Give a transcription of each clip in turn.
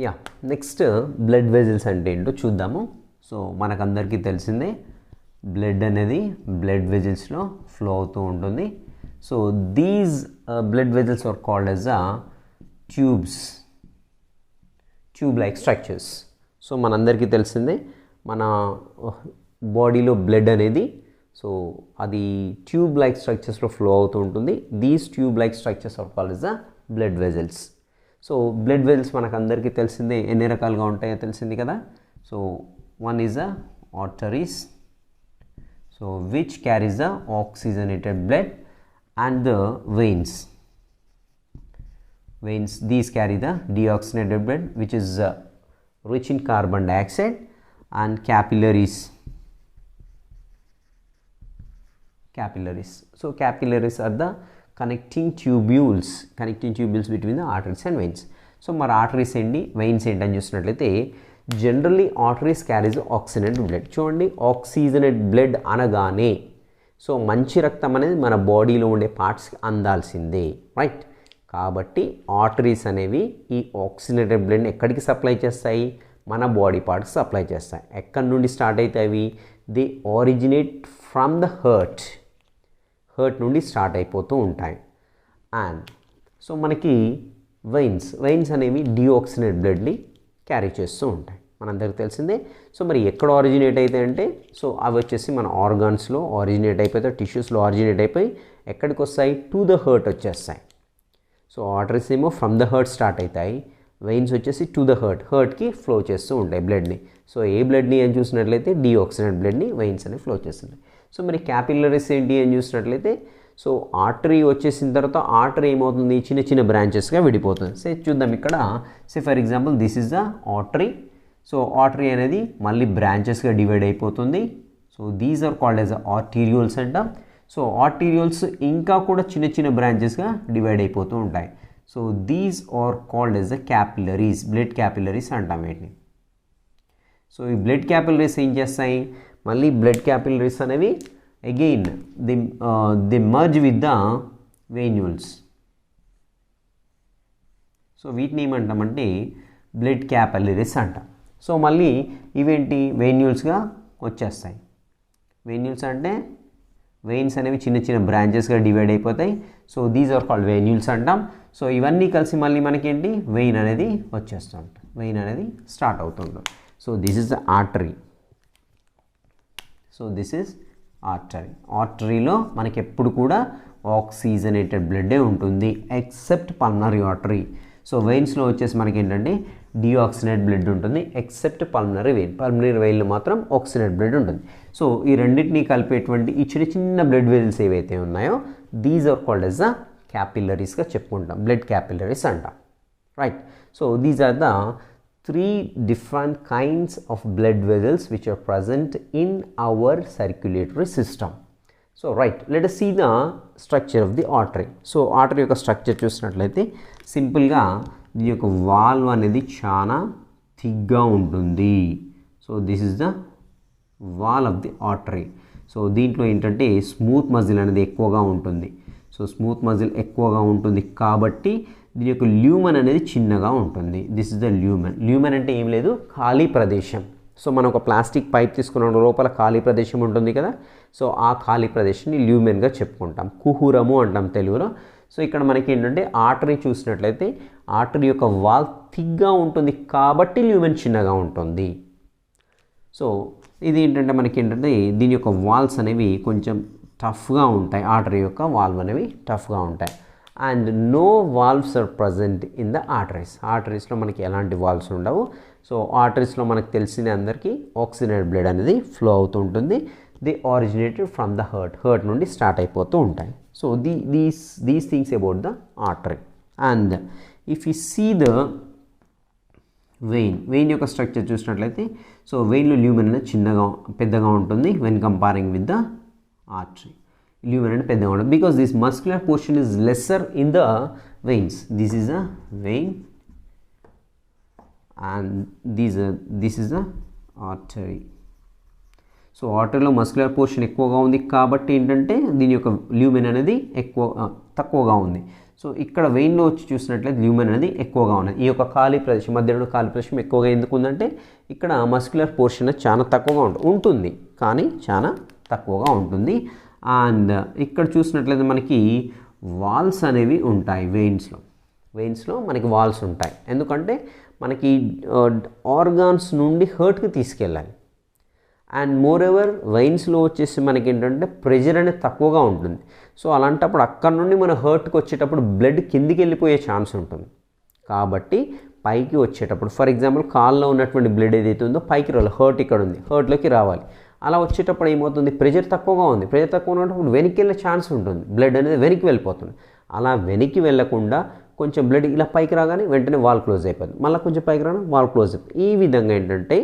Yeah next blood vessels అంటే ఏంటో చూద్దాము. సో మనకందరికీ తెలిసిందే బ్లడ్ అనేది బ్లడ్ వెజల్స్లో ఫ్లో అవుతూ ఉంటుంది. So these blood vessels are called as tube like structures. So మనందరికీ తెలిసిందే మన బాడీలో బ్లడ్ అనేది సో అది ట్యూబ్ లైక్ స్ట్రక్చర్స్లో ఫ్లో అవుతూ ఉంటుంది. These tube like structures are called as the blood vessels. So blood vessels మనకు అందరికీ తెలిసిందే ఎన్ని రకాలుగా ఉంటాయో తెలిసింది కదా. So one is the arteries, so which carries the oxygenated blood, and the veins, these carry the deoxygenated blood which is rich in carbon dioxide, and capillaries. So capillaries are the connecting tubules between the arteries and veins. So మరి arteries ఏంటి, veins ఏంటి అని చూసినట్లయితే generally arteries carries oxygenated blood. చూడండి, oxygenated blood అనగానే so మంచి రక్తం అనేది మన బాడీలో ఉండే పార్ట్స్కి అందాల్సిందే, రైట్. కాబట్టి ఆర్టరీస్ అనేవి ఈ ఆక్సిజనేటెడ్ బ్లడ్ని ఎక్కడికి సప్లై చేస్తాయి, మన బాడీ పార్ట్స్కి సప్లై చేస్తాయి. ఎక్కడి నుండి స్టార్ట్ అవుతాయి, they originate from the heart నుండి స్టార్ట్ అయిపోతూ ఉంటాయి. అండ్ సో మనకి వెయిన్స్ అనేవి డిఆక్సిజనేటెడ్ బ్లడ్ని క్యారీ చేస్తూ ఉంటాయి, మనందరికీ తెలిసిందే. సో మరి ఎక్కడ ఆరిజినేట్ అవుతాయి అంటే సో అవి వచ్చేసి మన ఆర్గాన్స్లో ఆరిజినేట్ అయిపోతాయి, టిష్యూస్లో ఆరిజినేట్ అయిపోయి ఎక్కడికి వస్తాయి, టు ద హర్ట్ వచ్చేస్తాయి. సో ఆర్టరీస్ ఏమో ఫ్రమ్ ద హర్ట్ స్టార్ట్ అవుతాయి, వెయిన్స్ వచ్చేసి టు ద హర్ట్కి ఫ్లో చేస్తూ ఉంటాయి బ్లడ్ని. సో ఏ బ్లడ్ని అని చూసినట్లయితే డిఆక్సిజనేటెడ్ బ్లడ్ని వెయిన్స్ అనేవి ఫ్లో చేస్తుంటాయి. సో మరి క్యాపిల్లరీస్ ఏంటి అని చూసినట్లయితే సో ఆర్టరీ వచ్చేసిన తర్వాత ఆర్టరీ ఏమవుతుంది, చిన్న చిన్న బ్రాంచెస్గా విడిపోతుంది. సో చూద్దాం ఇక్కడ. So for example this is the artery. So artery అనేది మళ్ళీ బ్రాంచెస్గా డివైడ్ అయిపోతుంది. So these are called as arterioles అంటాం. సో ఆర్టీరియోల్స్ ఇంకా కూడా చిన్న చిన్న బ్రాంచెస్గా డివైడ్ అయిపోతూ ఉంటాయి. So these are called as the capillaries, blood capillaries అంటాం వీటిని. సో ఈ బ్లడ్ క్యాపిలరీస్ ఏం చేస్తాయి, మళ్ళీ బ్లడ్ క్యాపిలరీస్ అనేవి again the merge with the venules. So వీటిని ఏమంటామంటే బ్లడ్ క్యాపిలరీస్ అంటాం. సో మళ్ళీ ఇవేంటి వెన్యూల్స్గా వచ్చేస్తాయి. వెన్యూల్స్ అంటే వెయిన్స్ అనేవి చిన్న చిన్న బ్రాంచెస్గా డివైడ్ అయిపోతాయి. So these are called venules అంటాం. సో ఇవన్నీ కలిసి మళ్ళీ మనకేంటి వెయిన్ అనేది వచ్చేస్తుంటుంది, వెయిన్ అనేది స్టార్ట్ అవుతుంటుంది. So this is the artery. So this is artery. ఆర్టరీలో మనకి ఎప్పుడు కూడా ఆక్సిజనేటెడ్ బ్లడ్డే ఉంటుంది ఎక్సెప్ట్ పల్మనరీ ఆర్టరీ. సో వెయిన్స్లో వచ్చేసి మనకి ఏంటంటే డిఆక్సిజనేటెడ్ బ్లడ్ ఉంటుంది ఎక్సెప్ట్ పల్మనరీ వెయిన్. పల్మనరీ వెయిన్లో మాత్రం ఆక్సిజనేటెడ్ బ్లడ్ ఉంటుంది. సో ఈ రెండింటినీ కలిపేటువంటి ఈ చిన్న చిన్న బ్లడ్ వెజల్స్ ఏవైతే ఉన్నాయో these are called as the క్యాపిలరీస్గా చెప్పుకుంటాం, బ్లడ్ క్యాపిలరీస్ అంటాం, right. So these are the 3 different kinds of blood vessels which are present in our circulatory system. So right, let us see the structure of the artery. So artery యొక్క structure చూసినట్లయితే సింపుల్గా దీని యొక్క valve అనేది చాలా థిక్గా ఉంటుంది. So this is the wall of the artery. So దీంట్లో ఏంటంటే స్మూత్ మజిల్ అనేది ఎక్కువగా ఉంటుంది. సో స్మూత్ మజిల్ ఎక్కువగా ఉంటుంది కాబట్టి దీని యొక్క ల్యూమన్ అనేది చిన్నగా ఉంటుంది. దిస్ ఇస్ ద ల్యూమన్ అంటే ఏం లేదు, ఖాళీ ప్రదేశం. సో మనం ఒక ప్లాస్టిక్ పైప్ తీసుకున్న లోపల ఖాళీ ప్రదేశం ఉంటుంది కదా. సో ఆ ఖాళీ ప్రదేశాన్ని ల్యూమెన్గా చెప్పుకుంటాం, కుహురము అంటాం తెలుగులో. సో ఇక్కడ మనకి ఏంటంటే ఆర్టరీ చూసినట్లయితే ఆర్టరీ యొక్క వాల్ థిక్గా ఉంటుంది కాబట్టి ల్యూమెన్ చిన్నగా ఉంటుంది. సో ఇది ఏంటంటే మనకి ఏంటంటే దీని యొక్క వాల్స్ అనేవి కొంచెం టఫ్గా ఉంటాయి, ఆర్టరీ యొక్క వాల్వ్ అనేవి టఫ్గా ఉంటాయి. And no valves are present in the arteries. ఆర్టరీస్లో మనకి ఎలాంటి వాల్వ్స్ ఉండవు. సో ఆర్టరీస్లో మనకు తెలిసిన అందరికీ ఆక్సిజనేటెడ్ బ్లడ్ అనేది ఫ్లో అవుతూ ఉంటుంది. The originated from the heart నుండి స్టార్ట్ అయిపోతూ ఉంటాయి. So these things about the artery. And if you see the vein యొక్క స్ట్రక్చర్ చూసినట్లయితే సో వెయిన్లో ల్యూమెన్ అనేది పెద్దగా ఉంటుంది when comparing with the artery. Lumen అంటే పెద్దగా ఉంటుంది because this muscular portion is lesser in the veins. This is a vein and this is the artery. So ఆర్టరీలో మస్క్యులర్ పోర్షన్ ఎక్కువగా ఉంది కాబట్టి ఏంటంటే దీని యొక్క ల్యూమెన్ అనేది తక్కువగా ఉంది. సో ఇక్కడ వెయిన్లో వచ్చి చూసినట్లయితే ల్యూమెన్ అనేది ఎక్కువగా ఉన్నది. ఈ యొక్క ఖాళీ ప్రదేశం మధ్యలో ఖాళీ ప్రదేశం ఎక్కువగా ఎందుకు ఉందంటే ఇక్కడ మస్క్యులర్ పోర్షన్ చాలా తక్కువగా ఉంటుంది కానీ చాలా తక్కువగా ఉంటుంది. అండ్ ఇక్కడ చూసినట్లయితే మనకి వాల్స్ అనేవి ఉంటాయి వెయిన్స్లో మనకి వాల్స్ ఉంటాయి. ఎందుకంటే మనకి ఆర్గాన్స్ నుండి హర్ట్కి తీసుకెళ్ళాలి. అండ్ మోర్ ఎవర్ వెయిన్స్లో వచ్చేసి మనకి ఏంటంటే ప్రెషర్ అనేది తక్కువగా ఉంటుంది. సో అలాంటప్పుడు అక్కడ నుండి మన హర్ట్కి వచ్చేటప్పుడు బ్లడ్ కిందికి వెళ్ళిపోయే ఛాన్స్ ఉంటుంది. కాబట్టి పైకి వచ్చేటప్పుడు ఫర్ ఎగ్జాంపుల్ కాల్లో ఉన్నటువంటి బ్లడ్ ఏదైతే ఉందో పైకి రావాలి, హర్ట్ ఇక్కడ ఉంది, హర్ట్లోకి రావాలి. అలా వచ్చేటప్పుడు ఏమవుతుంది, ప్రెషర్ తక్కువగా ఉంది, ప్రెషర్ తక్కువ ఉన్నప్పుడు వెనక్కి వెళ్ళే ఛాన్స్ ఉంటుంది, బ్లడ్ అనేది వెనక్కి వెళ్ళిపోతుంది. అలా వెనక్కి వెళ్ళకుండా కొంచెం బ్లడ్ ఇలా పైకి రాగానే వెంటనే వాల్ క్లోజ్ అయిపోతుంది, మళ్ళీ కొంచెం పైకి రాగానే వాల్ క్లోజ్ అయిపోతుంది. ఈ విధంగా ఏంటంటే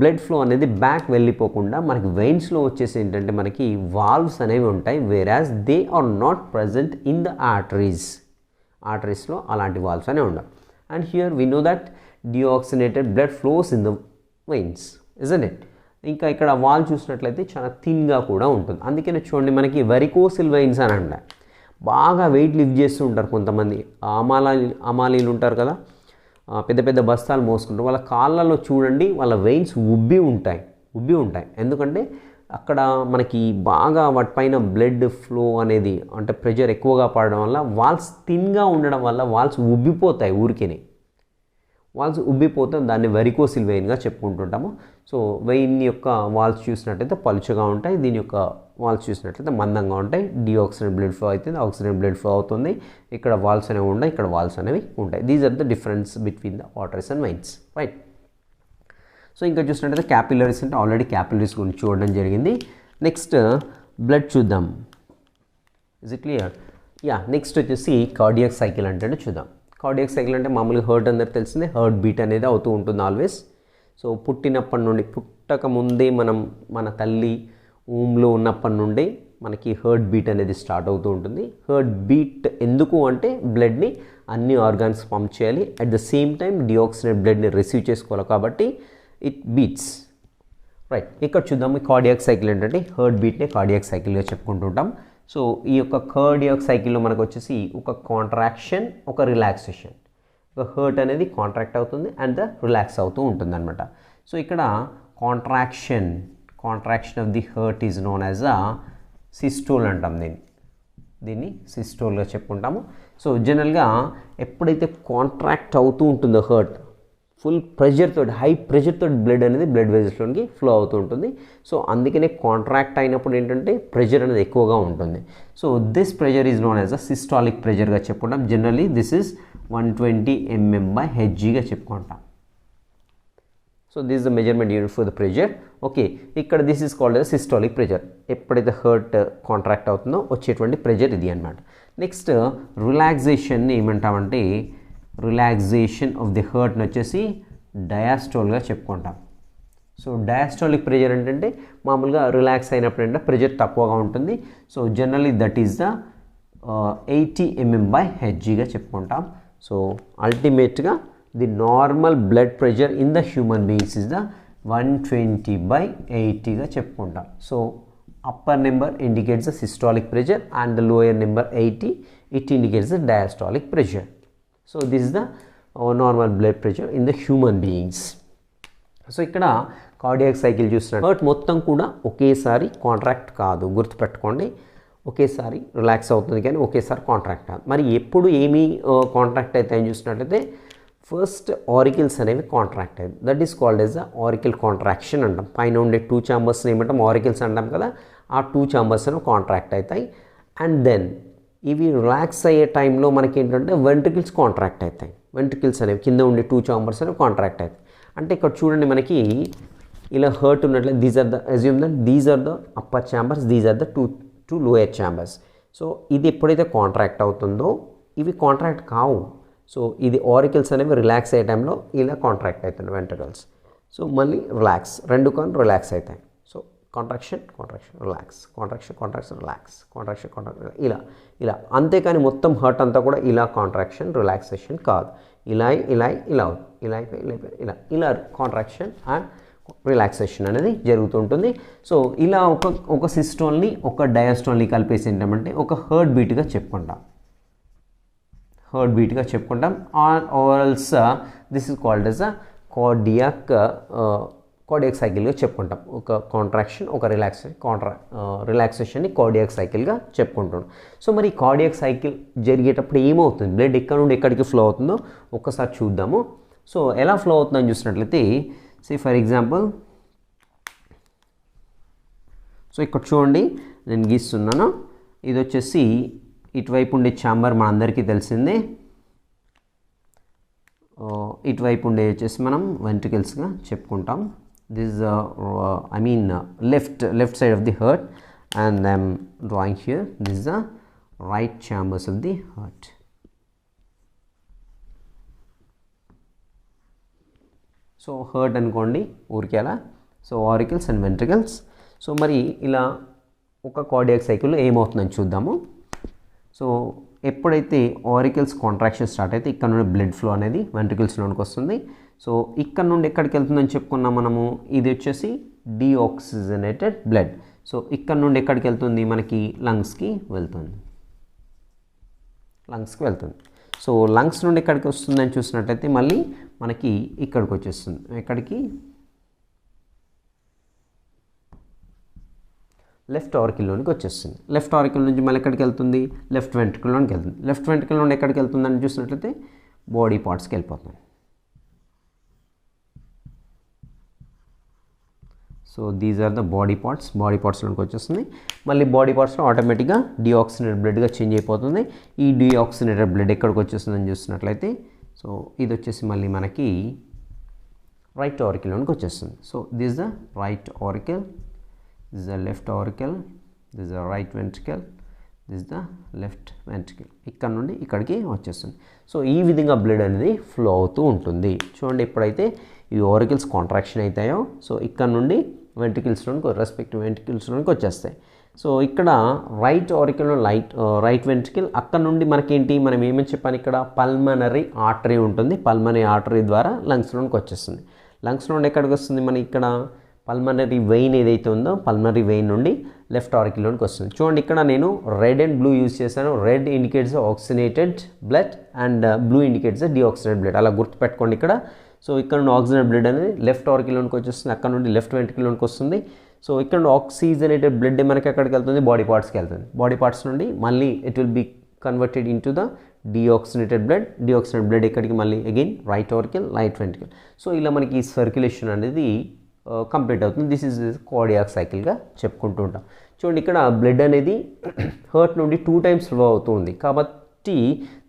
బ్లడ్ ఫ్లో అనేది బ్యాక్ వెళ్ళిపోకుండా మనకి వెయిన్స్లో వచ్చేసి ఏంటంటే మనకి వాల్వ్స్ అనేవి ఉంటాయి. Whereas they are not present in the ఆర్టరీస్లో అలాంటి వాల్వ్స్ అనేవి ఉండవు. And here we know that deoxygenated blood flows in the veins, isn't it. ఇంకా ఇక్కడ వాల్ చూసినట్లయితే చాలా థిన్గా కూడా ఉంటుంది. అందుకనే చూడండి మనకి వెరికోసిల్ వెయిన్స్ అని అంటారు. బాగా వెయిట్ లిఫ్ట్ చేస్తూ ఉంటారు కొంతమంది, అమాలీలు ఉంటారు కదా, పెద్ద పెద్ద బస్తాలు మోసుకుంటారు. వాళ్ళ కాళ్ళలో చూడండి వాళ్ళ వెయిన్స్ ఉబ్బి ఉంటాయి. ఎందుకంటే అక్కడ మనకి బాగా వాటిపైన బ్లడ్ ఫ్లో అనేది అంటే ప్రెషర్ ఎక్కువగా పడడం వల్ల వాల్స్ థిన్గా ఉండడం వల్ల వాల్స్ ఉబ్బిపోతాయి. వాల్స్ ఉబ్బిపోతే దాన్ని వెరికోసిల్ వెయిన్గా చెప్పుకుంటుంటాము. సో వెయిన్ యొక్క వాల్స్ చూసినట్టయితే పలుచగా ఉంటాయి, దీని యొక్క వాల్స్ చూసినట్లయితే మందంగా ఉంటాయి. డిఆక్సిజన్ బ్లడ్ ఫ్లో అవుతుంది, ఆక్సిజన్ బ్లడ్ ఫ్లో అవుతుంది. ఇక్కడ వాల్స్ అనేవి ఉంటాయి, ఇక్కడ వాల్స్ అనేవి ఉంటాయి. These are the difference between the arteries and veins, right. So ఇంకా చూసినట్టయితే క్యాపిలరీస్ అంటే ఆల్రెడీ క్యాపిలరీస్ గురించి చూడడం జరిగింది. నెక్స్ట్ బ్లడ్ చూద్దాం. Is it clear? Yeah, next వచ్చేసి కార్డియాక్ సైకిల్ అంటే చూద్దాం. కార్డియాక్ సైకిల్ అంటే మామూలుగా హర్ట్ అందరికి తెలిసిందే, హర్ట్ బీట్ అనేది అవుతూ ఉంటుంది ఆల్వేస్. సో పుట్టినప్పటి నుండి, పుట్టక ముందే మన తల్లి ఊమ్లో ఉన్నప్పటి నుండే మనకి హర్ట్ బీట్ అనేది స్టార్ట్ అవుతూ ఉంటుంది. హర్ట్ బీట్ ఎందుకు అంటే బ్లడ్ని అన్ని ఆర్గాన్స్ పంప్ చేయాలి, at the same time deoxygenated బ్లడ్ని రిసీవ్ చేసుకోవాలి, కాబట్టి ఇట్ బీట్స్, రైట్. ఇక్కడ చూద్దాం ఈ కార్డియాక్ సైకిల్ ఏంటంటే హర్ట్ బీట్నే కార్డియాక్ సైకిల్గా చెప్పుకుంటుంటాం. సో ఈ యొక్క కార్డియాక్ సైకిల్లో మనకు వచ్చేసి ఒక కాంట్రాక్షన్, ఒక రిలాక్సేషన్. ఒక హర్ట్ అనేది కాంట్రాక్ట్ అవుతుంది అండ్ రిలాక్స్ అవుతూ ఉంటుంది అనమాట. సో ఇక్కడ contraction of the hurt is known as a systole అంటాం. దీన్ని సిస్టోల్గా చెప్పుకుంటాము. సో జనరల్గా ఎప్పుడైతే కాంట్రాక్ట్ అవుతూ ఉంటుందో హర్ట్, ఫుల్ ప్రెషర్తో, హై ప్రెషర్తో బ్లడ్ అనేది బ్లడ్ వెజల్స్లోకి ఫ్లో అవుతూ ఉంటుంది. సో అందుకనే కాంట్రాక్ట్ అయినప్పుడు ఏంటంటే ప్రెషర్ అనేది ఎక్కువగా ఉంటుంది. So this pressure is known as a systolic ప్రెషర్గా చెప్పుకుంటాం. జనరల్లీ దిస్ ఈజ్ 120 mm/Hgగా చెప్పుకుంటాం. So this is the measurement unit for the pressure. Okay, ఇక్కడ this is called as systolic pressure. ఎప్పుడైతే హర్ట్ కాంట్రాక్ట్ అవుతుందో వచ్చేటువంటి ప్రెషర్ ఇది అనమాట. నెక్స్ట్ రిలాక్సేషన్ని ఏమంటామంటే రిలాక్సేషన్ ఆఫ్ ది హర్ట్ని వచ్చేసి డయాస్టోల్గా చెప్పుకుంటాం. సో డయాస్టోలిక్ ప్రెషర్ ఏంటంటే మామూలుగా రిలాక్స్ అయినప్పుడు అంటే ప్రెషర్ తక్కువగా ఉంటుంది. So generally that is the 80 mm/Hgగా చెప్పుకుంటాం. సో అల్టిమేట్గా the normal blood pressure in the human beings is the 120/80గా చెప్పుకుంటాం. So upper number indicates the systolic pressure and the lower number 80 it indicates the diastolic pressure. So this is the normal blood pressure in the human beings. So ఇక్కడ cardiac cycle చూస్తున్నారు, hurt మొత్తం కూడా ఒకేసారి contract కాదు, గుర్తుపెట్టుకోండి. ఒకేసారి relax అవుతుంది కానీ ఒకేసారి కాంట్రాక్ట్ కాదు. మరి ఎప్పుడు ఏమి కాంట్రాక్ట్ అవుతాయని చూసినట్లయితే ఫస్ట్ ఆరికల్స్ అనేవి కాంట్రాక్ట్ అయ్యాయి, that is called as the auricle contraction అంటాం. పైన ఉండే 2 ఛాంబర్స్ని ఏమంటాం, ఆరికల్స్ అంటాం కదా. ఆ 2 ఛాంబర్స్ అనేవి కాంట్రాక్ట్ అవుతాయి. అండ్ దెన్ ఇవి రిలాక్స్ అయ్యే టైంలో మనకి ఏంటంటే వెంట్రికల్స్ కాంట్రాక్ట్ అవుతాయి. వెంట్రికల్స్ అనేవి కింద ఉండే 2 ఛాంబర్స్ అనేవి కాంట్రాక్ట్ అవుతాయి. అంటే ఇక్కడ చూడండి మనకి ఇలా హర్ట్ ఉన్నట్లయితే these are the assume that these are the upper chambers, these are the two lower chambers. So ఇది ఎప్పుడైతే కాంట్రాక్ట్ అవుతుందో ఇవి కాంట్రాక్ట్ కావు. సో ఇది ఆరికల్స్ అనేవి రిలాక్స్ అయ్యే టైంలో ఇలా కాంట్రాక్ట్ అవుతుంది వెంట్రికల్స్. సో మళ్ళీ రిలాక్స్, రెండు కానీ రిలాక్స్ అవుతాయి. So contraction relax, contraction relax, contraction ఇలా అంతేకాని మొత్తం హర్ట్ అంతా కూడా ఇలా కాంట్రాక్షన్ రిలాక్సేషన్ కాదు. ఇలా కాంట్రాక్షన్ అండ్ రిలాక్సేషన్ అనేది జరుగుతుంటుంది. సో ఇలా ఒక సిస్టోల్ని ఒక డయాస్టోల్ని కలిపేసి ఏంటంటే ఒక హర్ట్ బీట్గా చెప్పుకుంటాం. హార్ట్ బీట్గా చెప్పుకుంటాం. ఆర్ఎల్స్ this is called as a cardiac సైకిల్గా చెప్పుకుంటాం. ఒక కాంట్రాక్షన్, ఒక రిలాక్సేషన్ని కార్డియాక్ సైకిల్గా చెప్పుకుంటాం. సో మరి కార్డియాక్ సైకిల్ జరిగేటప్పుడు ఏమవుతుంది, బ్లడ్ ఎక్కడ నుండి ఎక్కడికి ఫ్లో అవుతుందో ఒక్కసారి చూద్దాము. సో ఎలా ఫ్లో అవుతుందని చూసినట్లయితే ఫర్ ఎగ్జాంపుల్ సో ఇక్కడ చూడండి నేను గీస్తున్నాను. ఇది వచ్చేసి ఇటువైపు ఉండే ఛాంబర్ మనందరికీ తెలిసిందే. ఇటువైపు ఉండే వచ్చేసి మనం వెంట్రికల్స్గా చెప్పుకుంటాం. This I mean left side of the heart and I'm drawing here this the right chambers of the heart. So heart అనుకోండి ఊరికే అలా. So auricles and ventricles. So మరి ఇలా ఒక కార్డియాక్ సైకిల్లో ఏమవుతుందని చూద్దాము. సో ఎప్పుడైతే ఆరికల్స్ కాంట్రాక్షన్ స్టార్ట్ అయితే ఇక్కడ నుండి బ్లడ్ ఫ్లో అనేది వెంట్రికల్స్లోనికి వస్తుంది. సో ఇక్కడ నుండి ఎక్కడికి వెళ్తుందని చెప్పుకున్నాం మనము, ఇది వచ్చేసి డీఆక్సిజనేటెడ్ బ్లడ్. సో ఇక్కడ నుండి ఎక్కడికి వెళ్తుంది, మనకి లంగ్స్కి వెళ్తుంది. సో లంగ్స్ నుండి ఎక్కడికి వస్తుందని చూసినట్టయితే మళ్ళీ మనకి ఇక్కడికి వచ్చేస్తుంది. ఎక్కడికి, లెఫ్ట్ ఆరికల్లోనికి వచ్చేస్తుంది. లెఫ్ట్ ఆరికల్ నుంచి మళ్ళీ ఎక్కడికి వెళ్తుంది, లెఫ్ట్ వెంట్రికల్లోనికి వెళ్తుంది. లెఫ్ట్ వెంట్రికల్ నుండి ఎక్కడికి వెళ్తుందని చూసినట్లయితే బాడీ పార్ట్స్కి వెళ్ళిపోతుంది. So these are the body పార్ట్స్లోకి వచ్చేస్తుంది. మళ్ళీ బాడీ పార్ట్స్లో ఆటోమేటిక్గా డీఆక్సినేటెడ్ బ్లడ్గా చేంజ్ అయిపోతుంది. ఈ డీఆక్సినేటెడ్ బ్లడ్ ఎక్కడికి వచ్చేస్తుందని చూసినట్లయితే సో ఇది వచ్చేసి మళ్ళీ మనకి రైట్ ఆరికల్లోనికి వచ్చేస్తుంది. So this the right auricle, this is the left auricle, this is the right ventricle, this is the left ventricle. ఇక్కడ నుండి ఇక్కడికి వచ్చేస్తుంది. సో ఈ విధంగా బ్లడ్ అనేది ఫ్లో అవుతూ ఉంటుంది. చూడండి ఎప్పుడైతే ఈ ఆరికల్స్ కాంట్రాక్షన్ అవుతాయో సో ఇక్కడ నుండి రెస్పెక్టివ్ వెంట్రికల్స్లోనికి వచ్చేస్తాయి. సో ఇక్కడ రైట్ ఆరికల్లో రైట్ వెంట్రికల్, అక్కడ నుండి మనకేంటి, మనం ఏమని చెప్పాను, ఇక్కడ పల్మనరీ ఆర్టరీ ఉంటుంది. పల్మనరీ ఆర్టరీ ద్వారా లంగ్స్లోనికి వచ్చేస్తుంది. లంగ్స్ నుండి ఎక్కడికి వస్తుంది, మన ఇక్కడ పల్మనరీ వెయిన్ ఏదైతే ఉందో పల్మనరీ వెయిన్ నుండి లెఫ్ట్ ఆరికల్లోనికి వస్తుంది. చూడండి ఇక్కడ నేను రెడ్ అండ్ బ్లూ యూజ్ చేశాను. Red indicates oxygenated blood and blue indicates deoxygenated blood. అలా గుర్తుపెట్టుకోండి ఇక్కడ. సో ఇక్కడ నుండి ఆక్సిజనేటెడ్ బ్లడ్ అనేది లెఫ్ట్ ఆరికల్లోనికి వచ్చేస్తుంది, అక్కడ నుండి లెఫ్ట్ వెంట్రికల్లోనికి వస్తుంది. సో ఇక్కడ నుండి ఆక్సిజనేటెడ్ బ్లడ్ మనకి ఎక్కడికి వెళ్తుంది, బాడీ పార్ట్స్కి వెళ్తుంది. బాడీ పార్ట్స్ నుండి మళ్ళీ it will be converted into the deoxygenated blood ఎక్కడికి, మళ్ళీ again right auricle, right ventricle. So ఇలా మనకి సర్క్యులేషన్ అనేది కంప్లీట్ అవుతుంది. దిస్ ఈజ్ కార్డియాక్ సైకిల్గా చెప్పుకుంటూ ఉంటాం. చూడండి ఇక్కడ బ్లడ్ అనేది హార్ట్ నుండి 2 times ఫ్లో అవుతుంది కాబట్టి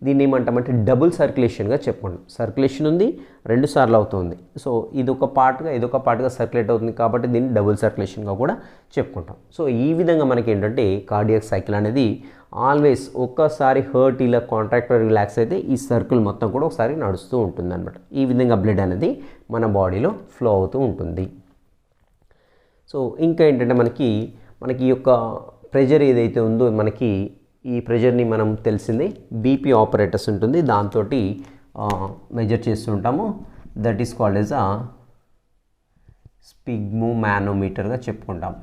దీన్ని ఏమంటామంటే డబుల్ సర్క్యులేషన్గా చెప్పుకుంటాం. సర్క్యులేషన్ ఉంది, 2 సార్లు అవుతుంది. సో ఇదొక పార్ట్గా సర్క్యులేట్ అవుతుంది కాబట్టి దీన్ని డబుల్ సర్క్యులేషన్గా కూడా చెప్పుకుంటాం. సో ఈ విధంగా మనకి ఏంటంటే కార్డియాక్ సైకిల్ అనేది ఆల్వేస్ ఒక్కసారి హార్ట్ ఇలా కాంట్రాక్ట్ రిలాక్స్ అయితే ఈ సర్కిల్ మొత్తం కూడా ఒకసారి నడుస్తూ ఉంటుంది అనమాట. ఈ విధంగా బ్లడ్ అనేది మన బాడీలో ఫ్లో అవుతూ ఉంటుంది. సో ఇంకా ఏంటంటే మనకి ఈ యొక్క ప్రెషర్ ఏదైతే ఉందో మనకి ఈ ప్రెషర్ని మనం తెలిసిందే బీపీ ఆపరేటర్స్ ఉంటుంది, దాంతో మెజర్ చేస్తూ ఉంటాము. That is called as a స్పిగ్మోమానోమీటర్గా చెప్పుకుంటాం.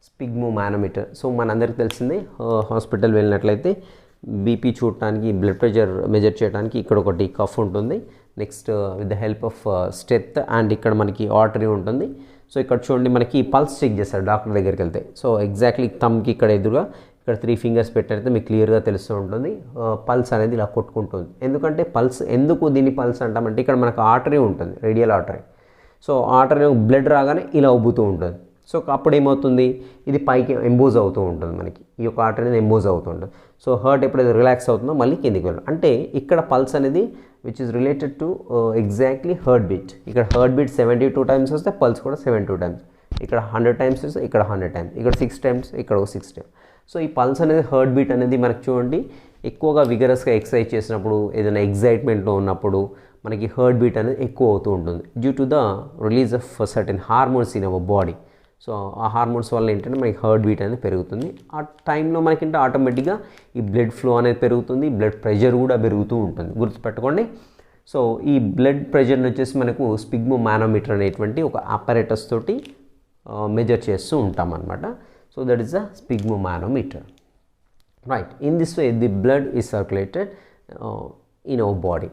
స్పిగ్మోమానోమీటర్. సో మనందరికీ తెలిసిందే హాస్పిటల్ వెళ్ళినట్లయితే బీపీ చూడటానికి, బ్లడ్ ప్రెషర్ మెజర్ చేయడానికి ఇక్కడ ఒకటి కఫ్ ఉంటుంది. Next with the help of steth and ఇక్కడ మనకి ఆర్టరీ ఉంటుంది. సో ఇక్కడ చూడండి మనకి పల్స్ చెక్ చేస్తారు డాక్టర్ దగ్గరికి వెళ్తే. సో ఎగ్జాక్ట్లీ థమ్కి ఇక్కడ ఎదురుగా ఇక్కడ 3 fingers పెట్టయితే మీకు క్లియర్గా తెలుస్తూ ఉంటుంది పల్స్ అనేది ఇలా కొట్టుకుంటుంది. ఎందుకంటే ఎందుకు దీన్ని పల్స్ అంటామంటే ఇక్కడ మనకు ఆర్టరీ ఉంటుంది, radial artery. So artery blood రాగానే ఇలా ఉబ్బుతూ ఉంటుంది. సో అప్పుడు ఏమవుతుంది, ఇది పైకి ఎంబోజ్ అవుతూ ఉంటుంది, మనకి ఈ యొక్క ఆర్టరీ అనేది ఎంబోజ్ అవుతూ ఉంటుంది. సో హార్ట్ ఎప్పుడైతే రిలాక్స్ అవుతుందో మళ్ళీ కిందికి వెళ్ళాలి. అంటే ఇక్కడ పల్స్ అనేది which is related to exactly heart beat. ఇక్కడ హార్ట్ బీట్ 72 times వస్తే పల్స్ కూడా 72 times. ఇక్కడ 100 times వస్తే ఇక్కడ 100 times, ఇక్కడ 6 times, ఇక్కడ 6 times. సో ఈ పల్స్ అనేది హార్ట్ బీట్ అనేది మనకు చూడండి ఎక్కువగా విగరస్గా ఎక్సర్సైజ్ చేసినప్పుడు, ఏదైనా ఎగ్జైట్మెంట్లో ఉన్నప్పుడు మనకి హార్ట్ బీట్ అనేది ఎక్కువ అవుతూ ఉంటుంది due to the release of certain hormones in our body. So ఆ హార్మోన్స్ వల్ల ఏంటంటే మనకి హార్ట్ బీట్ అనేది పెరుగుతుంది. ఆ టైంలో మనకి ఆటోమేటిక్గా ఈ బ్లడ్ ఫ్లో అనేది పెరుగుతుంది, బ్లడ్ ప్రెషర్ కూడా పెరుగుతూ ఉంటుంది, గుర్తుపెట్టుకోండి. సో ఈ బ్లడ్ ప్రెషర్ని వచ్చేసి మనకు స్పిగ్మోమానోమీటర్ అనేటువంటి ఒక అపరేటస్ తోటి మెజర్ చేస్తూ ఉంటాం అన్నమాట. So that is the sphygmomanometer. right? In this way the blood is circulated in our body.